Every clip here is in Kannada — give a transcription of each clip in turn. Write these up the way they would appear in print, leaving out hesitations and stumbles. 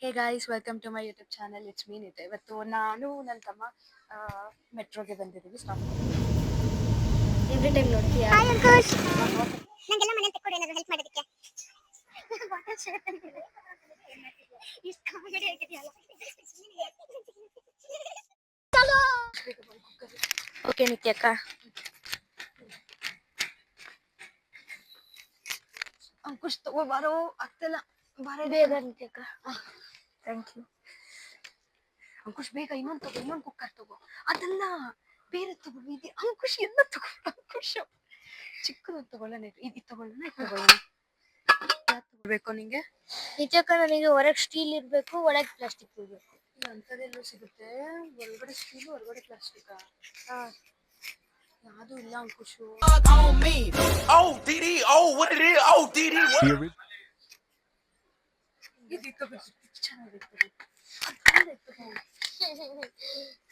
Hey guys, welcome to my YouTube channel. It's mean ಇದೆ. ಇವತ್ತು ನಾನು ನನ್ನ ತಮ್ಮ ಮೆಟ್ರೋಗೆ ಬಂದಿದ್ದೀವಿ. ಸ್ಟಾಪ್ ಎವ್ರಿ ಟೈಮ್ ನೋಡ್ತೀಯಾ? ಹಾಯ್ ಅಂಕುಶ್, ನಂಗೆಲ್ಲ ಮನೆ ತೆಕ್ಕೊಡಿ ಏನಾದರೂ ಹೆಲ್ಪ್ ಮಾಡೋದಕ್ಕೆ. ಬಾಟಲ್ ಶೇರ್ ಅಂತಿದೆ. ಇಷ್ಟು ಕಾಮಿಡಿ ಆಗಿದೆಯಲ್ಲ. ಓಕೆ ನಿತ್ಯಕ್ಕ, ಅಂಕುಶ್ ತಗೋ ಬಾರೋ, ಆಗ್ತಿಲ್ಲ. ಬೇಗ ನಿತ್ಯಕ್ಕ. ಥ್ಯಾಂಕ್ ಯು ಅಂಕುಶ್. ಬೇಗ ಇನ್ನೊಂದು ತಗೋ, ಇನ್ನೊಂದು ಕುಕ್ಕರ್ ತಗೋ. ಅದೆಲ್ಲ ಬೇರೆ ತಗೋ. ಇದು ಅಂಕುಶ್ ಎಲ್ಲ ತಗೋ. ಅಂಕುಶ್ ಚಿಕ್ಕದು ತಗೊಳ್ಳೋಣ. ಇದು ತಗೊಳ್ಳೋಣ, ಇದು ತಗೊಳ್ಳೋಣ. ಯಾವ್ದು ತಗೋಬೇಕು ನಿಂಗೆ? ನಿತ್ಯಕ್ಕ, ನನಗೆ ಹೊರಗೆ ಸ್ಟೀಲ್ ಇರಬೇಕು, ಒಳಗೆ ಪ್ಲಾಸ್ಟಿಕ್ ಇರಬೇಕು. ಅಂಥದ್ದೆಲ್ಲೂ ಸಿಗುತ್ತೆ. ಹೊರಗಡೆ ಸ್ಟೀಲು, ಹೊರಗಡೆ ಪ್ಲಾಸ್ಟಿಕಾ? ಯಾವುದು ಇಲ್ಲ ಅಂಕುಶು.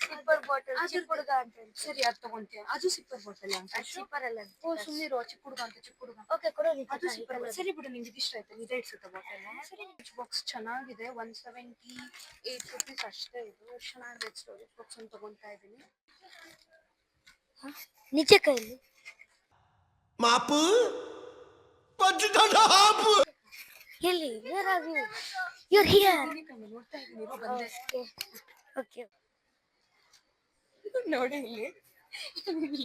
ಸಿಪ್ಪರ್ ಬಾಟಲ್, ಚಿಕ್ಕ ಹುಡುಗ ಅಂತ. ಸರಿ, ಅದು ತಗೊಂತೀಯ. ಅದು ಸಿಪ್ಪರ್ ಬಾಟಲ್ ಅಂತ. ಸಿಪ್ಪರ್ ಅಲ್ಲ. ಓ ಸುಮ್ಮನಿರೋ, ಚಿಕ್ಕ ಹುಡುಗ ಅಂತ, ಚಿಕ್ಕ ಹುಡುಗ. ಓಕೆ ಕೊಡು. ಅದು ಸಿಪ್ಪರ್. ಸರಿ ಬಿಡು, ನಿಂಗೆ ಇಷ್ಟ ಆಯ್ತು. ಇದೇ ಇಡ್ಸುತ್ತೆ ಬಾಟಲ್. ಸರಿ, ಬಾಕ್ಸ್ ಚೆನ್ನಾಗಿದೆ. 178 rupees ಅಷ್ಟೇ. ಇದು ಚೆನ್ನಾಗಿದೆ. ಸ್ಟೋರೇಜ್ ಬಾಕ್ಸ್ ಅಂತ ತಗೊಂತಾ ಇದ್ದೀನಿ. ನಿತ್ಯಕ್ಕ ಇಲ್ಲಿ ಮಾಪು ಪಂಚು ಎಲ್ಲಿ? Where are you? You are here. ನೋಡ್ತಾ ಇದ್ದೀನಿ, ಬಂದೆ. ಓಕೆ ನೋಡಿ ಇಲ್ಲಿ,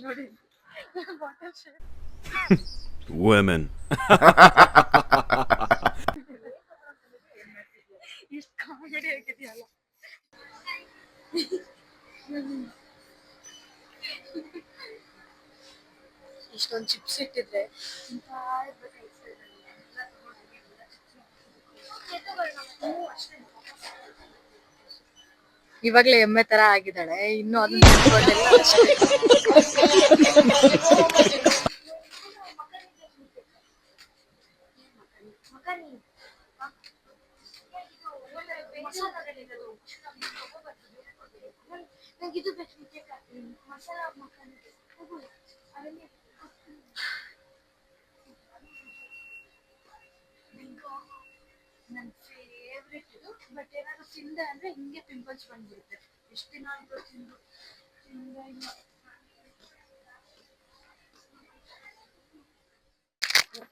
ನೋಡಿ ಬಾಟಲ್ ಶೇರ್. women ಎಷ್ಟು ಕಾಮಿಡಿ ಆಗಿದೆಯಲ್ಲ. ಇಷ್ಟೊಂದು ಚಿಪ್ಸ್ ಇಟ್ಟಿದ್ರೆ ಇವಾಗ್ಲೇ ಎಮ್ಮೆ ತರ ಆಗಿದ್ದಾಳೆ. ಇನ್ನು ಅದನ್ನ ನಂಗಿದು ಬೇಕು ನಿತ್ಯಕ್ಕ. ಮಸಾಲ ಮಕ್ಕಳಿಗೆ ನನ್ನ ಫೇವ್ರೆಟ್ ಇದು. ಬಟ್ ಏನಾದ್ರು ತಿಂದೆ ಅಂದ್ರೆ ಹಿಂಗೆ ಪಿಂಪಲ್ಸ್ ಬಂದ್ಬಿಡುತ್ತೆ. ಎಷ್ಟು ದಿನ ಆಯ್ತು ತಿಂದು ಇಲ್ಲ.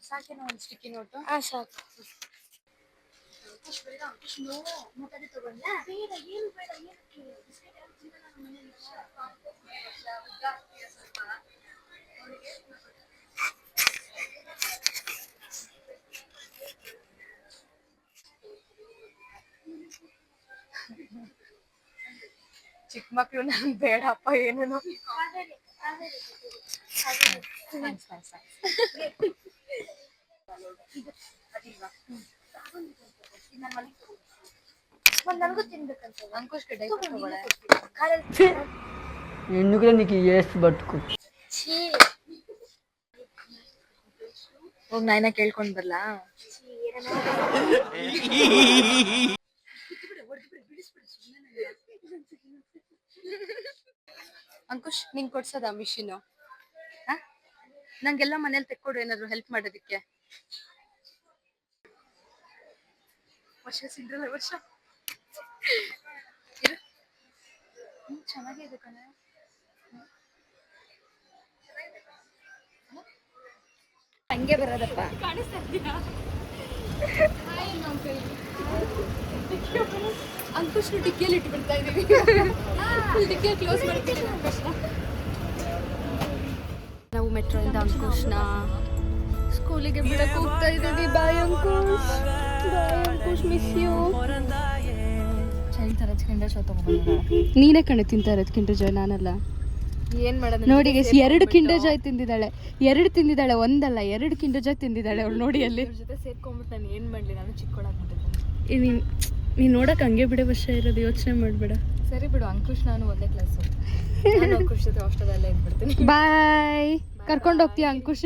ಸಾಕೇನೋ ಒಂದು ಸ್ಟಿಕ್ಕಿ ನೋಟು? ಸಾಕು. ಅಂಕುಶ್ ಬೇಡ, ಅಂಕುಶ್ ನೋ. ಮತ್ತೆ ತಗೊಂಡ ಬೇಡ, ಏನು ಬೇಡ. ಏನಕ್ಕೆ ಬಿಸ್ಕೆಟ್ ಎಲ್ಲ ತಿನ್ನಲ್ಲ ನಮ್ಮ ಮನೇಲಿ. ಸ್ವಲ್ಪ ಅವಳಿಗೆ ಚಿಕ್ಕ ಮಕ್ಳು ನನ್ಗೆ ಬೇಡಪ್ಪ ಏನೇನೋ. ನನಗೂ ತಿನ್ಬೇಕಂತ. ಅಂಕುಶ್ಗೆ ಡೈಪರ್ ತಗೊಳ್ಳೆ. ఎందుకు నీకు ఏసు బతుకు ಹೋಗಿ ನಾಯಿನ ಕೇಳ್ಕೊಂಡ್ ಬರ್ಲಾ? ಅಂಕುಶ್, ನಿಂಗೆ ಕೊಡ್ಸದ ಮಿಷಿನು? ನಂಗೆಲ್ಲ ಮನೇಲಿ ತೆಕ್ಕೊಡು, ಏನಾದ್ರು ಹೆಲ್ಪ್ ಮಾಡೋದಕ್ಕೆ. ವರ್ಷ ಸಿಂಡ್ರಲ್ಲ ವರ್ಷ. ಚೆನ್ನಾಗಿದೆ ಕಣೆ. ಹಂಗೆ ಬರೋದಪ್ಪ. ಅಂಕುಶ್ ಡಿಕ್ಕಿಯಲ್ಲಿ ಇಟ್ಬಿಡ್ತಾ ಇದೀವಿ. ಡಿಕ್ಕಿಯಲ್ಲಿ ಕ್ಲೋಸ್ ಮಾಡ್ತೀವಿ. ನಾವು ಮೆಟ್ರೋಯಿಂದ ಅಂಕುಶ್ನ ಸ್ಕೂಲಿಗೆ ಬಿಡಕ್ಕೆ ಹೋಗ್ತಾ ಇದ್ದೀವಿ. ಬಾಯ್ ಅಂಕುಶ್, ಬಾಯ್ ಅಂಕುಶ್, ಮಿಸ್ ಯು. ಚೈನ್ ತರದ್ ಕಿಂಡರ್ ಜಾಯ್ ತಗೊಂಡ್ಬಂದ. ನೀನೇ ಕಣೆ ತಿಂತಾ ಇರೋದು ಕಿಂಡರ್ ಜಾಯ್, ನಾನಲ್ಲ. ಏನ್ ಮಾಡೋದು ನೋಡಿ ಗೈಸ್, 2 ಕಿಂಡರ್ ಜಾಯ್ ತಿಂದಿದ್ದಾಳೆ. 2 ತಿಂದಿದ್ದಾಳೆ, ಒಂದಲ್ಲ 2 ಕಿಂಡರ್ ಜಾಯ್ ತಿಂದಿದ್ದಾಳೆ ಅವಳು. ನೋಡಿ ಅಲ್ಲಿ ಜೊತೆ ಸೇರ್ಕೊಂಡ್ಬಿಟ್ಟು ನಾನು ಏನ್ ಮಾಡ್ಲಿ, ನಾನು ಚಿಕ್ಕವಳಾಗ್ಬಿಟ್ಟಿದ್ದೆ. ನೀನು ನೋಡಕ್ ಹಂಗೆ ಬಿಡೆ ವರ್ಷ ಇರೋದು, ಯೋಚನೆ ಮಾಡ್ಬೇಡ. ಸರಿ ಬಿಡು ಅಂಕುಶ್, ನಾನು ಒಂದೇ ಕ್ಲಾಸು. ನಾನು ಅಂಕುಶ್ ಜೊತೆ ಹಾಸ್ಟೆಲಲ್ಲೇ ಇದ್ಬಿಡ್ತೀನಿ. ಬಾಯ್. ಕರ್ಕೊಂಡು ಹೋಗ್ತೀಯ ಅಂಕುಶ್?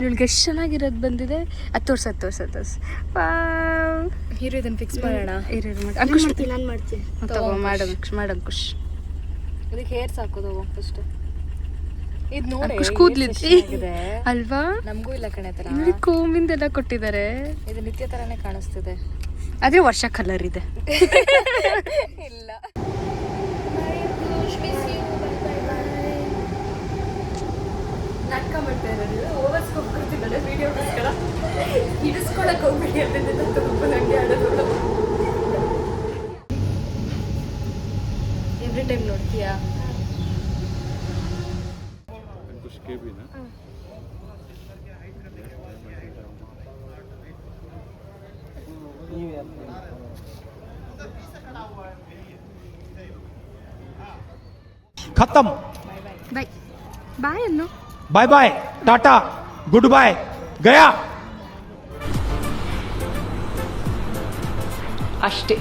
ಇವಳಿಗೆ ಎಷ್ಟು ಚೆನ್ನಾಗಿರೋದು ಬಂದಿದೆ. ಅದು ತೋರ್ಸು. ಹೀರೋ ಇದನ್ನು ಫಿಕ್ಸ್ ಮಾಡೋಣ. ಅಂಕುಶ್ ನಾನು ಮಾಡ್ತೀನಿ. ಮಾಡು ಅಂಕುಶ್. ಇದಕ್ಕೆ ಹೇರ್ ಸಾಕೋದು ಫಸ್ಟ್. ಇದು ನೋಡಿ ಕೂದ್ಲಿದೆ ಅಲ್ವಾ? ನಮಗೂ ಇಲ್ಲ ಕಣೆ ತರ. ಇಲ್ಲಿ ಕೋಮಿಂದೆಲ್ಲ ಕೊಟ್ಟಿದ್ದಾರೆ. ಇದು ನಿತ್ಯ ತರಾನೇ ಕಾಣಿಸ್ತಿದೆ, ಆದ್ರೆ ವರ್ಷ ಕಲರ್ ಇದೆ. ಇಲ್ಲ ನಾಟಕ ಮಾಡ್ತಾ ಇರೋದು ಓವರ್ಸ್ಕೊಡ್ತಿದ್ದಾಳೆ ವಿಡಿಯೋಗೋಸ್ಕರ. ಹಿಡಿಸ್ಕೊಳಕ್ ಹೋಗ್ಬಿಡಿ ಅಂತ ತುಂಬ ನಂಗೆ ಆಡೋದು. ಎವ್ರಿ ಟೈಮ್ ನೋಡ್ತೀಯಾ? खत्म ಬಾಯ್ ಬಾಯ್ ಅನ್ನು bye bye tata good bye गया ಅಷ್ಟೇ.